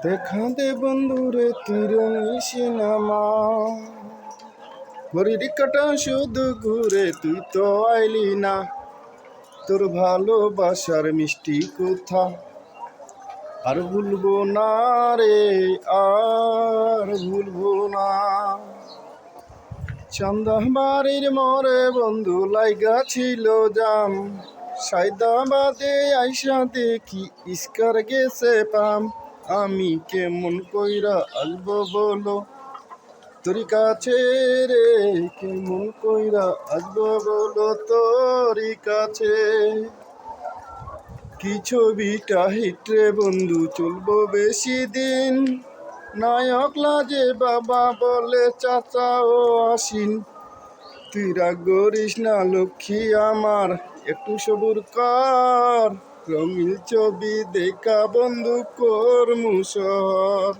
দেখা দে বন্ধুরে তুই রঙিন সিনেমা, ঘড়ির কাঁটা শুধু ঘুরে তুই তো আইলি না। তোর ভালোবাসার মিষ্টি কথা আর ভুলবো না রে, আর ভুলবো না। চান্দা বাড়ির মরে বন্ধু লাইগা ছিল জাম, সায়দাবাদে আইসা দেখি ইস্কার গেছে পাম। আমি কেমন কইরা আসবো বলো তোর কাছে রে, কেমন কইরা আসবো বলো তোর কাছে। কি ছবিটা হিটরে বন্ধু চলবো বেশি দিন, নায়ক লাজে বাবা বলে চাচা ও আসিন। তুই রাগ করিস না লক্ষ্মী আমার, একটু সবুর কর, রঙিন ছবি দেখা বন্ধু কর মুসর।